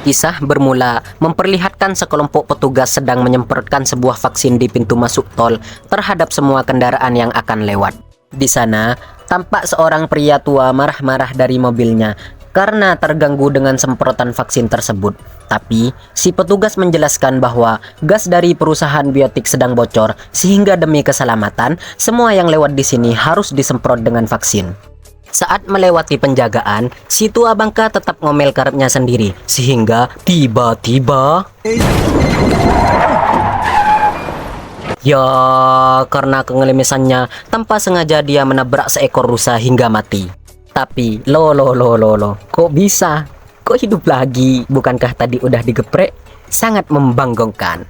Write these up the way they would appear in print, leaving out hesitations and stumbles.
Kisah bermula memperlihatkan sekelompok petugas sedang menyemprotkan sebuah vaksin di pintu masuk tol terhadap semua kendaraan yang akan lewat. Di sana, tampak seorang pria tua marah-marah dari mobilnya karena terganggu dengan semprotan vaksin tersebut. Tapi, si petugas menjelaskan bahwa gas dari perusahaan biotik sedang bocor sehingga demi keselamatan, semua yang lewat di sini harus disemprot dengan vaksin. Saat melewati penjagaan, si tua bangka tetap ngomel karepnya sendiri, sehingga tiba-tiba ya, karena kengelemesannya, tanpa sengaja dia menabrak seekor rusa hingga mati. Tapi, kok bisa? Kok hidup lagi? Bukankah tadi udah digeprek? Sangat membanggakan.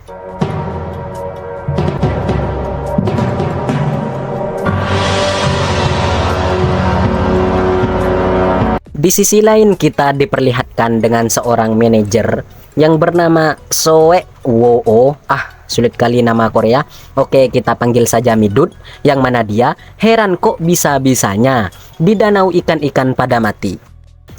Di sisi lain, kita diperlihatkan dengan seorang manajer yang bernama Soe Woo. Sulit kali nama Korea. Oke, kita panggil saja Midut. Yang mana dia heran kok bisa-bisanya di danau ikan-ikan pada mati.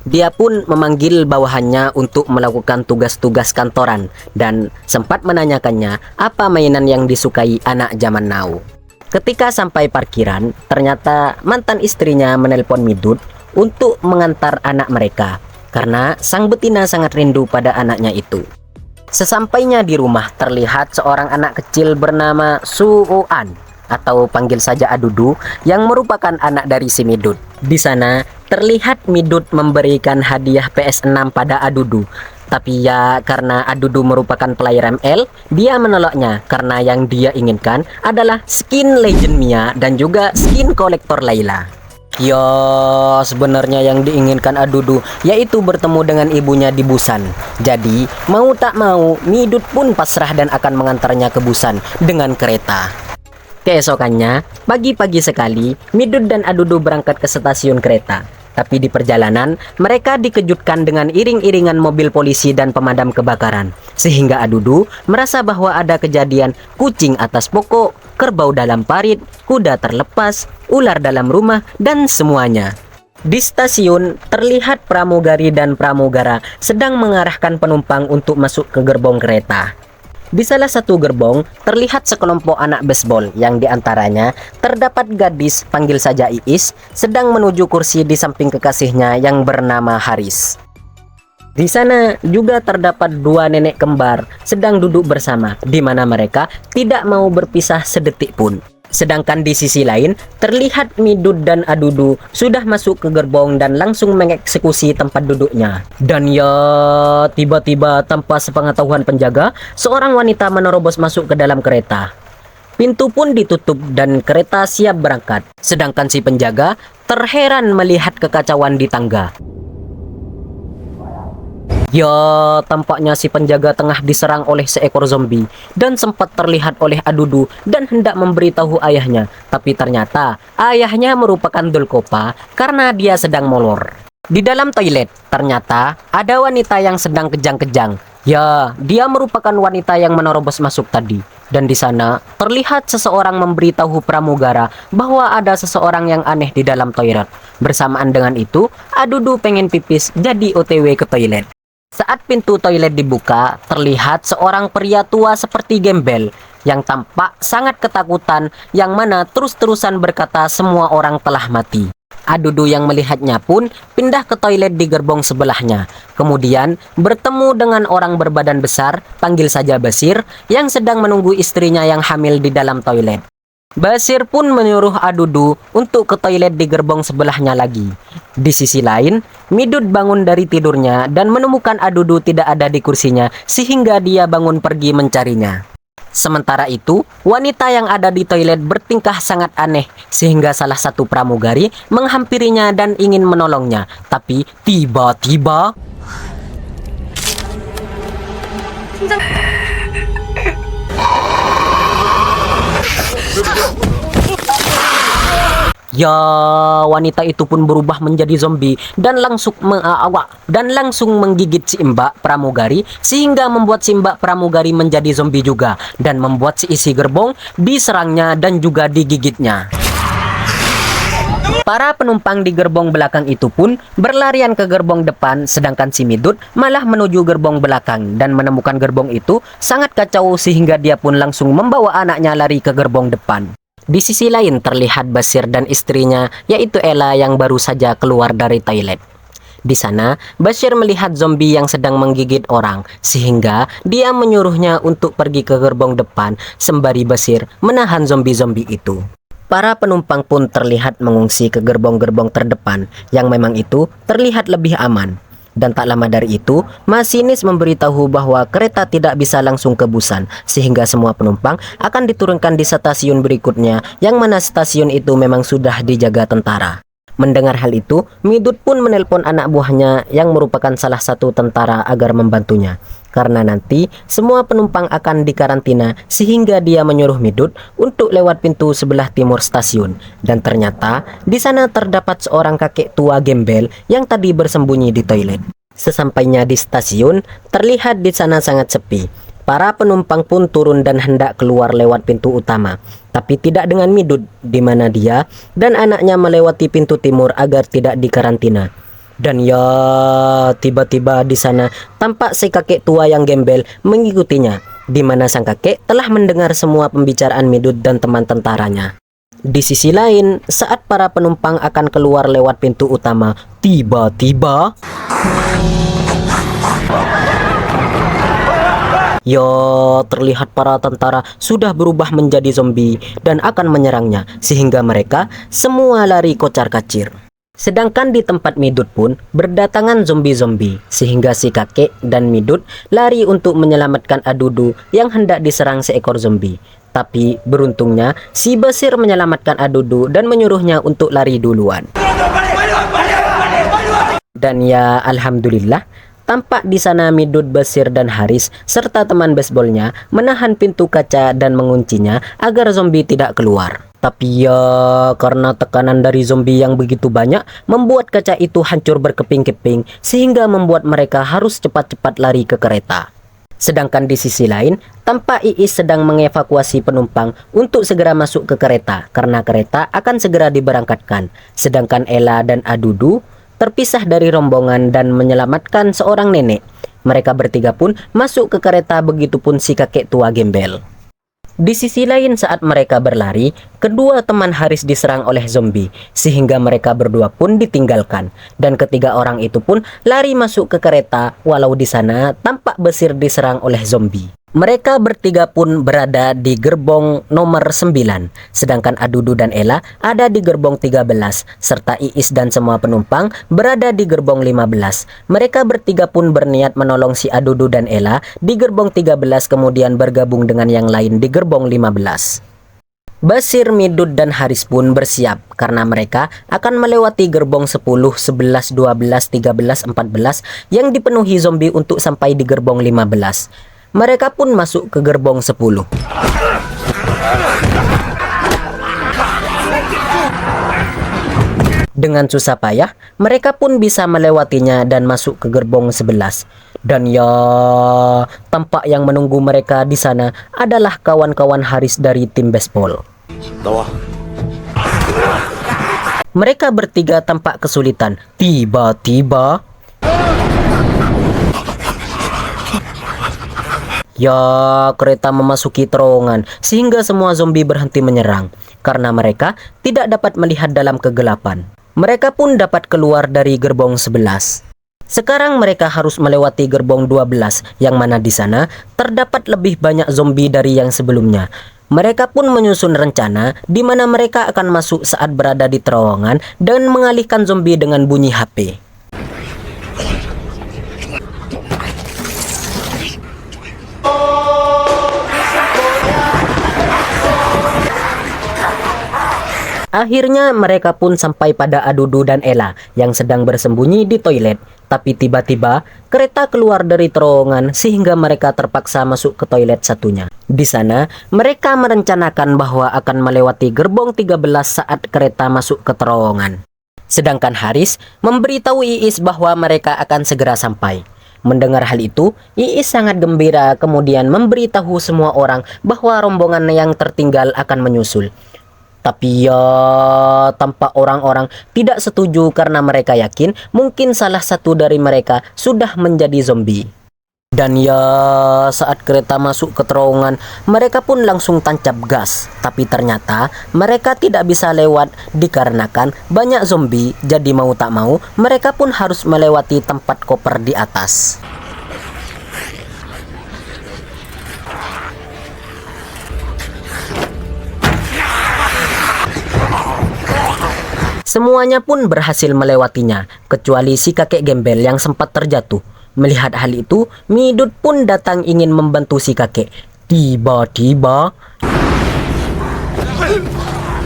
Dia pun memanggil bawahannya untuk melakukan tugas-tugas kantoran dan sempat menanyakannya apa mainan yang disukai anak zaman now. Ketika sampai parkiran, ternyata mantan istrinya menelpon Midut untuk mengantar anak mereka karena sang betina sangat rindu pada anaknya itu. Sesampainya di rumah, terlihat seorang anak kecil bernama Suoan atau panggil saja Adudu yang merupakan anak dari si Midut. Di sana terlihat Midut memberikan hadiah PS6 pada Adudu. Tapi ya, karena Adudu merupakan player ML, dia menolaknya karena yang dia inginkan adalah skin Legend Mia dan juga skin kolektor Layla. Ya, sebenarnya yang diinginkan Adudu yaitu bertemu dengan ibunya di Busan. Jadi, mau tak mau, Midut pun pasrah dan akan mengantarnya ke Busan dengan kereta. Keesokannya, pagi-pagi sekali, Midut dan Adudu berangkat ke stasiun kereta. Tapi di perjalanan, mereka dikejutkan dengan iring-iringan mobil polisi dan pemadam kebakaran. Sehingga Adudu merasa bahwa ada kejadian kucing atas pokok, kerbau dalam parit, kuda terlepas, ular dalam rumah, dan semuanya. Di stasiun, terlihat pramugari dan pramugara sedang mengarahkan penumpang untuk masuk ke gerbong kereta. Di salah satu gerbong, terlihat sekelompok anak baseball yang diantaranya terdapat gadis, panggil saja Iis, sedang menuju kursi di samping kekasihnya yang bernama Haris. Di sana juga terdapat dua nenek kembar sedang duduk bersama, di mana mereka tidak mau berpisah sedetik pun. Sedangkan di sisi lain, terlihat Midut dan Adudu sudah masuk ke gerbong dan langsung mengeksekusi tempat duduknya. Dan ya, tiba-tiba tanpa sepengetahuan penjaga, seorang wanita menerobos masuk ke dalam kereta. Pintu pun ditutup dan kereta siap berangkat. Sedangkan si penjaga terheran melihat kekacauan di tangga. Ya, tampaknya si penjaga tengah diserang oleh seekor zombie dan sempat terlihat oleh Adudu dan hendak memberitahu ayahnya. Tapi ternyata ayahnya merupakan Dulkopa karena dia sedang molor. Di dalam toilet, ternyata ada wanita yang sedang kejang-kejang. Ya, dia merupakan wanita yang menerobos masuk tadi. Dan di sana terlihat seseorang memberitahu pramugara bahwa ada seseorang yang aneh di dalam toilet. Bersamaan dengan itu, Adudu pengen pipis jadi OTW ke toilet. Saat pintu toilet dibuka, terlihat seorang pria tua seperti gembel yang tampak sangat ketakutan, yang mana terus-terusan berkata semua orang telah mati. Adudu yang melihatnya pun pindah ke toilet di gerbong sebelahnya. Kemudian bertemu dengan orang berbadan besar, panggil saja Basir, yang sedang menunggu istrinya yang hamil di dalam toilet. Basir pun menyuruh Adudu untuk ke toilet di gerbong sebelahnya lagi. Di sisi lain, Midut bangun dari tidurnya dan menemukan Adudu tidak ada di kursinya, sehingga dia bangun pergi mencarinya. Sementara itu, wanita yang ada di toilet bertingkah sangat aneh, sehingga salah satu pramugari menghampirinya dan ingin menolongnya. Tapi tiba-tiba ya, wanita itu pun berubah menjadi zombie dan langsung menggigit si Mbak pramugari, sehingga membuat si Mbak pramugari menjadi zombie juga dan membuat si isi gerbong diserangnya dan juga digigitnya. Para penumpang di gerbong belakang itu pun berlarian ke gerbong depan, sedangkan si Midut malah menuju gerbong belakang dan menemukan gerbong itu sangat kacau sehingga dia pun langsung membawa anaknya lari ke gerbong depan. Di sisi lain terlihat Basir dan istrinya yaitu Ella yang baru saja keluar dari toilet. Di sana, Basir melihat zombie yang sedang menggigit orang, sehingga dia menyuruhnya untuk pergi ke gerbong depan sembari Basir menahan zombie-zombie itu. Para penumpang pun terlihat mengungsi ke gerbong-gerbong terdepan yang memang itu terlihat lebih aman. Dan tak lama dari itu, masinis memberitahu bahwa kereta tidak bisa langsung ke Busan, sehingga semua penumpang akan diturunkan di stasiun berikutnya, yang mana stasiun itu memang sudah dijaga tentara. Mendengar hal itu, Midut pun menelpon anak buahnya yang merupakan salah satu tentara agar membantunya. Karena nanti semua penumpang akan dikarantina sehingga dia menyuruh Midut untuk lewat pintu sebelah timur stasiun. Dan ternyata di sana terdapat seorang kakek tua gembel yang tadi bersembunyi di toilet. Sesampainya di stasiun, terlihat di sana sangat sepi. Para penumpang pun turun dan hendak keluar lewat pintu utama, tapi tidak dengan Midut, di mana dia dan anaknya melewati pintu timur agar tidak dikarantina. Dan ya, tiba-tiba di sana tampak si kakek tua yang gembel mengikutinya, di mana sang kakek telah mendengar semua pembicaraan Midut dan teman tentaranya. Di sisi lain, saat para penumpang akan keluar lewat pintu utama, tiba-tiba ya, terlihat para tentara sudah berubah menjadi zombie dan akan menyerangnya, sehingga mereka semua lari kocar-kacir. Sedangkan di tempat Midut pun berdatangan zombie-zombie, sehingga si kakek dan Midut lari untuk menyelamatkan Adudu yang hendak diserang seekor zombie. Tapi beruntungnya si Basir menyelamatkan Adudu dan menyuruhnya untuk lari duluan. Dan ya, alhamdulillah, tampak di sana Midut, Basir, dan Haris serta teman baseballnya menahan pintu kaca dan menguncinya agar zombie tidak keluar. Tapi ya, karena tekanan dari zombie yang begitu banyak membuat kaca itu hancur berkeping-keping sehingga membuat mereka harus cepat-cepat lari ke kereta. Sedangkan di sisi lain, tampak Iis sedang mengevakuasi penumpang untuk segera masuk ke kereta karena kereta akan segera diberangkatkan. Sedangkan Ella dan Adudu terpisah dari rombongan dan menyelamatkan seorang nenek. Mereka bertiga pun masuk ke kereta, begitupun si kakek tua gembel. Di sisi lain, saat mereka berlari, kedua teman Haris diserang oleh zombie, sehingga mereka berdua pun ditinggalkan. Dan ketiga orang itu pun lari masuk ke kereta, walau di sana tampak Basir diserang oleh zombie. Mereka bertiga pun berada di gerbong nomor 9, sedangkan Adudu dan Ella ada di gerbong 13, serta Iis dan semua penumpang berada di gerbong 15. Mereka bertiga pun berniat menolong si Adudu dan Ella di gerbong 13, kemudian bergabung dengan yang lain di gerbong 15. Basir, Midut, dan Haris pun bersiap karena mereka akan melewati gerbong 10, 11, 12, 13, 14 yang dipenuhi zombie untuk sampai di gerbong 15. Mereka pun masuk ke gerbong 10. Dengan susah payah, mereka pun bisa melewatinya dan masuk ke gerbong 11. Dan ya, tampak yang menunggu mereka di sana adalah kawan-kawan Haris dari tim baseball. Mereka bertiga tampak kesulitan. Tiba-tiba ya, kereta memasuki terowongan sehingga semua zombie berhenti menyerang karena mereka tidak dapat melihat dalam kegelapan. Mereka pun dapat keluar dari gerbong 11. Sekarang mereka harus melewati gerbong 12 yang mana di sana terdapat lebih banyak zombie dari yang sebelumnya. Mereka pun menyusun rencana di mana mereka akan masuk saat berada di terowongan dan mengalihkan zombie dengan bunyi HP. Akhirnya mereka pun sampai pada Adudu dan Ella yang sedang bersembunyi di toilet. Tapi tiba-tiba kereta keluar dari terowongan sehingga mereka terpaksa masuk ke toilet satunya. Di sana mereka merencanakan bahwa akan melewati gerbong 13 saat kereta masuk ke terowongan. Sedangkan Haris memberitahu Iis bahwa mereka akan segera sampai. Mendengar hal itu, Iis sangat gembira kemudian memberitahu semua orang bahwa rombongan yang tertinggal akan menyusul. Tapi ya, tampak orang-orang tidak setuju karena mereka yakin mungkin salah satu dari mereka sudah menjadi zombie. Dan ya, saat kereta masuk ke terowongan, mereka pun langsung tancap gas. Tapi ternyata mereka tidak bisa lewat dikarenakan banyak zombie. Jadi mau tak mau, mereka pun harus melewati tempat koper di atas. Semuanya pun berhasil melewatinya, kecuali si kakek gembel yang sempat terjatuh. Melihat hal itu, Midut pun datang ingin membantu si kakek. Tiba-tiba,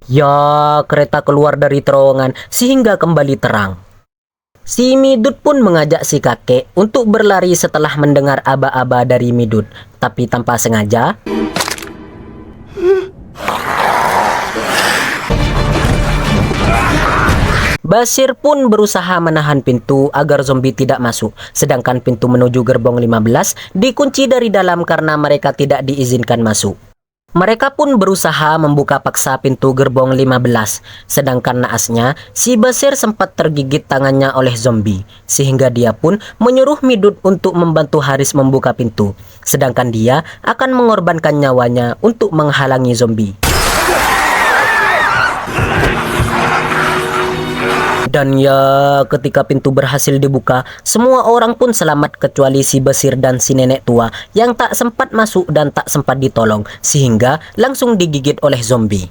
ya, kereta keluar dari terowongan sehingga kembali terang. Si Midut pun mengajak si kakek untuk berlari setelah mendengar aba-aba dari Midut. Tapi tanpa sengaja, Basir pun berusaha menahan pintu agar zombie tidak masuk, sedangkan pintu menuju gerbong 15 dikunci dari dalam karena mereka tidak diizinkan masuk. Mereka pun berusaha membuka paksa pintu gerbong 15, sedangkan naasnya si Basir sempat tergigit tangannya oleh zombie, sehingga dia pun menyuruh Midut untuk membantu Haris membuka pintu, sedangkan dia akan mengorbankan nyawanya untuk menghalangi zombie. Dan ya, ketika pintu berhasil dibuka, semua orang pun selamat kecuali si Basir dan si nenek tua yang tak sempat masuk dan tak sempat ditolong, sehingga langsung digigit oleh zombie.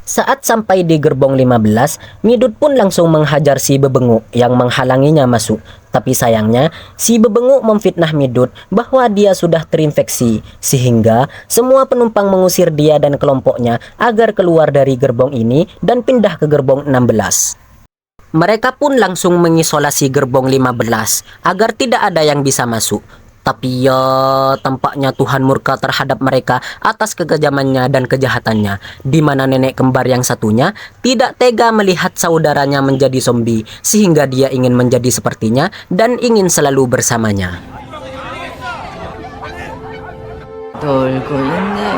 Saat sampai di gerbong 15, Midut pun langsung menghajar si Bebenguk yang menghalanginya masuk. Tapi sayangnya, si Bebenguk memfitnah Midut bahwa dia sudah terinfeksi, sehingga semua penumpang mengusir dia dan kelompoknya agar keluar dari gerbong ini dan pindah ke gerbong 16. Mereka pun langsung mengisolasi gerbong 15 agar tidak ada yang bisa masuk. Tapi ya, tampaknya Tuhan murka terhadap mereka atas kekejamannya dan kejahatannya, di mana nenek kembar yang satunya tidak tega melihat saudaranya menjadi zombie, sehingga dia ingin menjadi sepertinya dan ingin selalu bersamanya. 놀고 있네.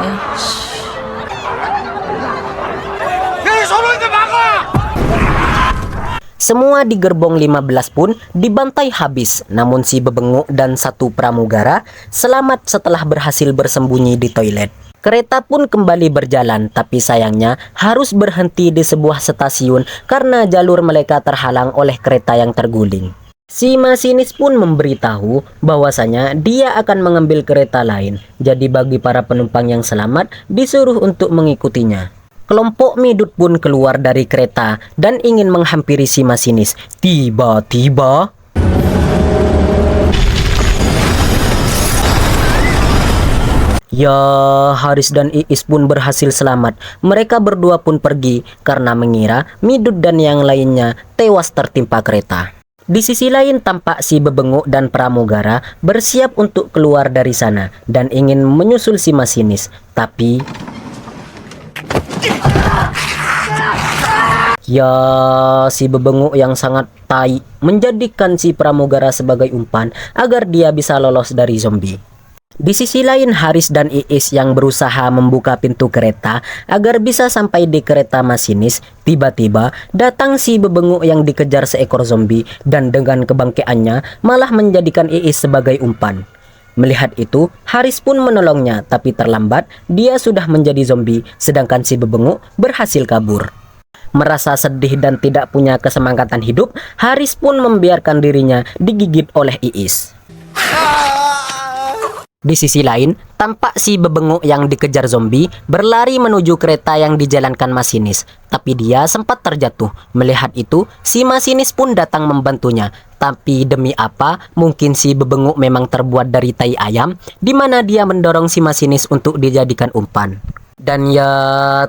Semua di gerbong 15 pun dibantai habis, namun si Bebenguk dan satu pramugara selamat setelah berhasil bersembunyi di toilet. Kereta pun kembali berjalan, tapi sayangnya harus berhenti di sebuah stasiun karena jalur mereka terhalang oleh kereta yang terguling. Si masinis pun memberitahu bahwasanya dia akan mengambil kereta lain, jadi bagi para penumpang yang selamat disuruh untuk mengikutinya. Kelompok Midut pun keluar dari kereta dan ingin menghampiri si masinis. Tiba-tiba, ya, Haris dan Iis pun berhasil selamat. Mereka berdua pun pergi karena mengira Midut dan yang lainnya tewas tertimpa kereta. Di sisi lain tampak si Bebenguk dan pramugara bersiap untuk keluar dari sana dan ingin menyusul si masinis. Tapi ya, si Bebenguk yang sangat tai menjadikan si pramugara sebagai umpan agar dia bisa lolos dari zombie. Di sisi lain, Haris dan Iis yang berusaha membuka pintu kereta agar bisa sampai di kereta masinis. Tiba-tiba datang si Bebenguk yang dikejar seekor zombie dan dengan kebangkeannya malah menjadikan Iis sebagai umpan. Melihat itu, Haris pun menolongnya, tapi terlambat, dia sudah menjadi zombie, sedangkan si Bebenguk berhasil kabur. Merasa sedih dan tidak punya kesemangatan hidup, Haris pun membiarkan dirinya digigit oleh Iis. Di sisi lain, tampak si Bebenguk yang dikejar zombie berlari menuju kereta yang dijalankan masinis, tapi dia sempat terjatuh. Melihat itu, si masinis pun datang membantunya. Tapi demi apa? Mungkin si Bebenguk memang terbuat dari tai ayam, di mana dia mendorong si masinis untuk dijadikan umpan. Dan ya,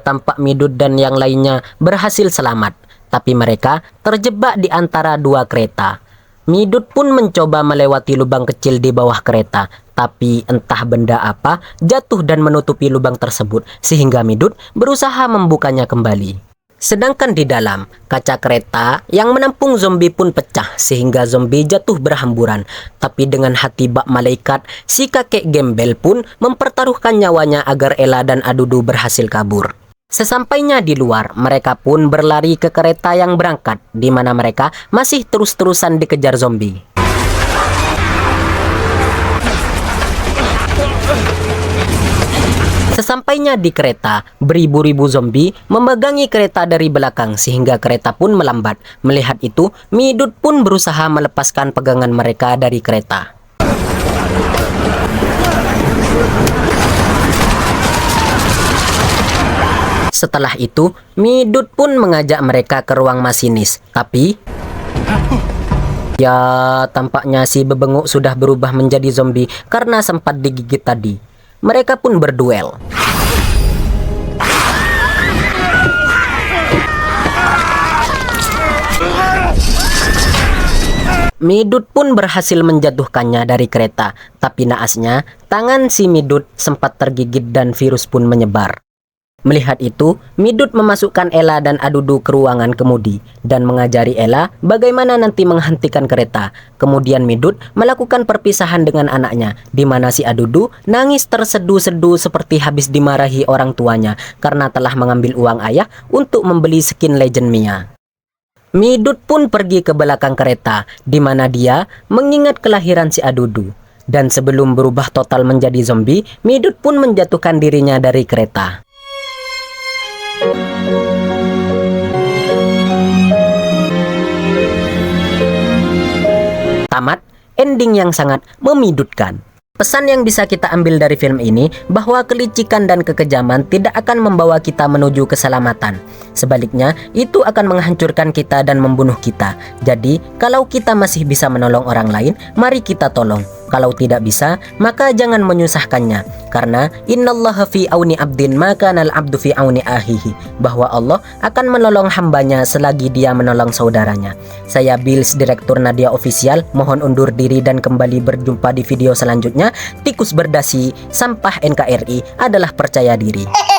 tampak Midut dan yang lainnya berhasil selamat, tapi mereka terjebak di antara dua kereta. Midut pun mencoba melewati lubang kecil di bawah kereta, tapi entah benda apa jatuh dan menutupi lubang tersebut, sehingga Midut berusaha membukanya kembali. Sedangkan di dalam, kaca kereta yang menampung zombie pun pecah sehingga zombie jatuh berhamburan. Tapi dengan hati bak malaikat, si kakek gembel pun mempertaruhkan nyawanya agar Ella dan Adudu berhasil kabur. Sesampainya di luar, mereka pun berlari ke kereta yang berangkat, di mana mereka masih terus-terusan dikejar zombie. Sesampainya di kereta, beribu-ribu zombie memegangi kereta dari belakang sehingga kereta pun melambat. Melihat itu, Midut pun berusaha melepaskan pegangan mereka dari kereta. Setelah itu, Midut pun mengajak mereka ke ruang masinis. Tapi ya, tampaknya si bebenguk sudah berubah menjadi zombie karena sempat digigit tadi. Mereka pun berduel. Midut pun berhasil menjatuhkannya dari kereta, tapi naasnya, tangan si Midut sempat tergigit dan virus pun menyebar. Melihat itu, Midut memasukkan Ella dan Adudu ke ruangan kemudi dan mengajari Ella bagaimana nanti menghentikan kereta. Kemudian Midut melakukan perpisahan dengan anaknya, di mana si Adudu nangis tersedu-sedu seperti habis dimarahi orang tuanya karena telah mengambil uang ayah untuk membeli skin Legend Mia. Midut pun pergi ke belakang kereta, di mana dia mengingat kelahiran si Adudu. Dan sebelum berubah total menjadi zombie, Midut pun menjatuhkan dirinya dari kereta. Tamat, ending yang sangat memidutkan. Pesan yang bisa kita ambil dari film ini bahwa kelicikan dan kekejaman tidak akan membawa kita menuju keselamatan. Sebaliknya, itu akan menghancurkan kita dan membunuh kita. Jadi, kalau kita masih bisa menolong orang lain, mari kita tolong. Kalau tidak bisa, maka jangan menyusahkannya. Karena innallaha fi auni abdin maka nal abdu fi auni ahihi. Bahwa Allah akan menolong hambanya selagi dia menolong saudaranya. Saya Bills, Direktur Nadia Official, mohon undur diri dan kembali berjumpa di video selanjutnya. Tikus berdasi, sampah NKRI adalah percaya diri.